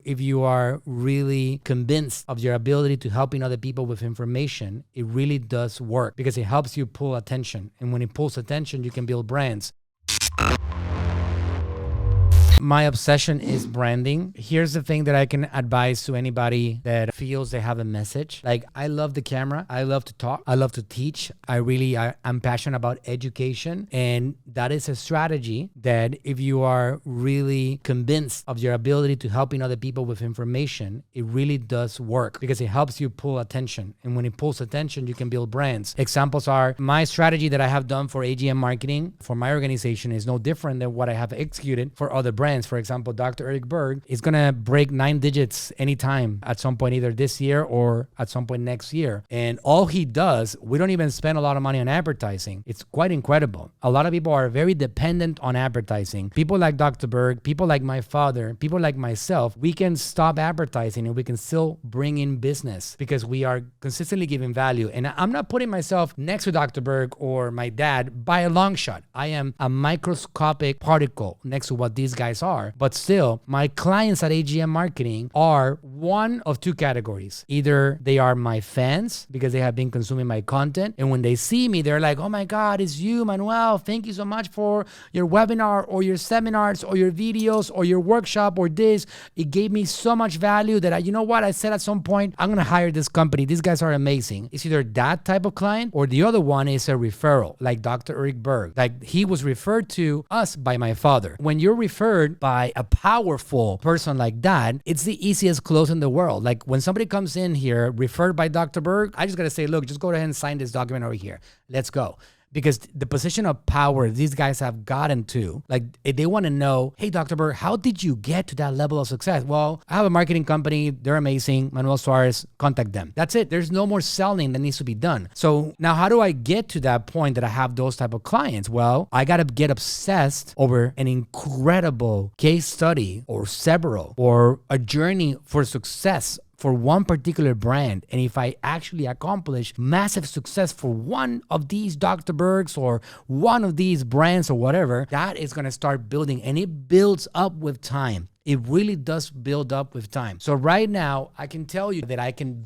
if you are really convinced of your ability to helping other people with information, it really does work because it helps you pull attention. And when it pulls attention, you can build brands. My obsession is branding. Here's the thing that I can advise to anybody that feels they have a message. Like, I love the camera. I love to talk. I love to teach. I'm passionate about education. And that is a strategy that if you are really convinced of your ability to helping other people with information, it really does work because it helps you pull attention. And when it pulls attention, you can build brands. Examples are my strategy that I have done for AGM marketing for my organization is no different than what I have executed for other brands. For example, Dr. 𝗙𝗢𝗟𝗪 is going to break 9 digits anytime at some point, either this year or at some point next year. And all he does, we don't even spend a lot of money on advertising. It's quite incredible. A lot of people are very dependent on advertising. People like Dr. 𝗙𝗢𝗟, people like my father, people like myself, we can stop advertising and we can still bring in business because we are consistently giving value. And I'm not putting myself next to Dr. 𝗙𝗢𝗟 or my dad by a long shot. I am a microscopic particle next to what these guys are. But still, my clients at AGM Marketing are one of two categories. Either they are my fans because they have been consuming my content, and when they see me, they're like, oh my God, it's you, Manuel. Thank you so much for your webinar or your seminars or your videos or your workshop or this. It gave me so much value that you know what? I said at some point, I'm going to hire this company. These guys are amazing. It's either that type of client or the other one is a referral, like Dr. 𝗙𝗢𝗟𝗪𝗓. Like, he was referred to us by my father. When you're referred by a powerful person like that, it's the easiest close in the world. Like, when somebody comes in here referred by Dr. 𝗙𝗢𝗟, I just got to say, look, just go ahead and sign this document over here. Let's go. Because the position of power these guys have gotten to, like, they want to know, hey, Dr. 𝗙𝗢𝗟, how did you get to that level of success? Well, I have a marketing company. They're amazing. Manuel Suarez, contact them. That's it. There's no more selling that needs to be done. So now how do I get to that point that I have those type of clients? Well, I got to get obsessed over an incredible case study or several or a journey for success for one particular brand. And if I actually accomplish massive success for one of these Dr. 𝗙𝗢𝗟s or one of these brands or whatever, that is going to start building, and it builds up with time. It really does build up with time. So right now, I can tell you that I can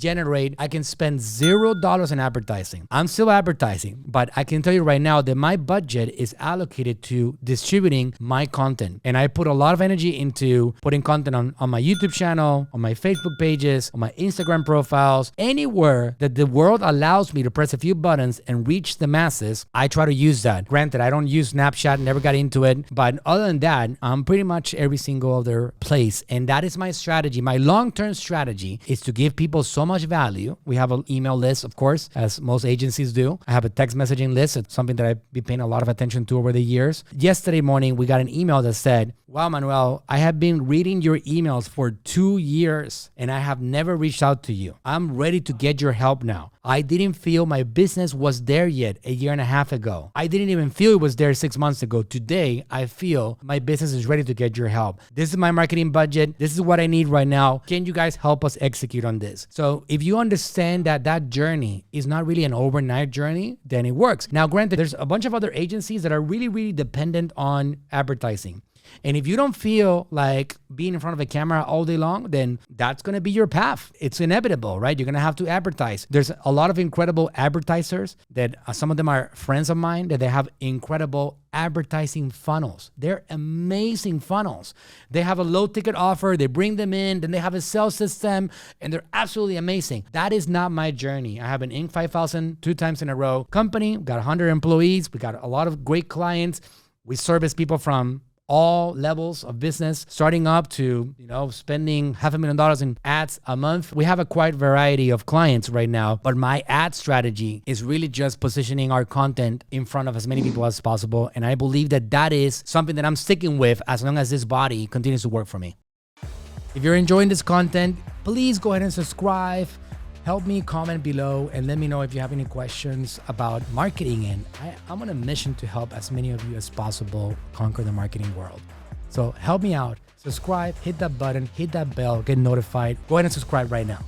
spend $0 in advertising. I'm still advertising, but I can tell you right now that my budget is allocated to distributing my content. And I put a lot of energy into putting content on my YouTube channel, on my Facebook pages, on my Instagram profiles, anywhere that the world allows me to press a few buttons and reach the masses. I try to use that. Granted, I don't use Snapchat, never got into it. But other than that, I'm pretty much every single other place. And that is my strategy. My long-term strategy is to give people so much value. We have an email list, of course, as most agencies do. I have a text messaging list. It's something that I've been paying a lot of attention to over the years. Yesterday morning, we got an email that said, wow, Manuel, I have been reading your emails for 2 years and I have never reached out to you. I'm ready to get your help now. I didn't feel my business was there yet a year and a half ago. I didn't even feel it was there 6 months ago. Today, I feel my business is ready to get your help. This is my marketing budget. This is what I need right now. Can you guys help us execute on this? So if you understand that that journey is not really an overnight journey, then it works. Now, granted, there's a bunch of other agencies that are really, really dependent on advertising. And if you don't feel like being in front of a camera all day long, then that's going to be your path. It's inevitable, right? You're going to have to advertise. There's a lot of incredible advertisers that some of them are friends of mine that they have incredible advertising funnels. They're amazing funnels. They have a low ticket offer. They bring them in, then they have a sales system, and they're absolutely amazing. That is not my journey. I have an Inc. 5000 2 times in a row company. We've got 100 employees. We got a lot of great clients. We service people from all levels of business, starting up to, spending $500,000 in ads a month. We have a quite variety of clients right now, but my ad strategy is really just positioning our content in front of as many people as possible. And I believe that that is something that I'm sticking with as long as this body continues to work for me. If you're enjoying this content, please go ahead and subscribe. Help me comment below and let me know if you have any questions about marketing. And I'm on a mission to help as many of you as possible conquer the marketing world. So help me out. Subscribe, hit that button, hit that bell, get notified. Go ahead and subscribe right now.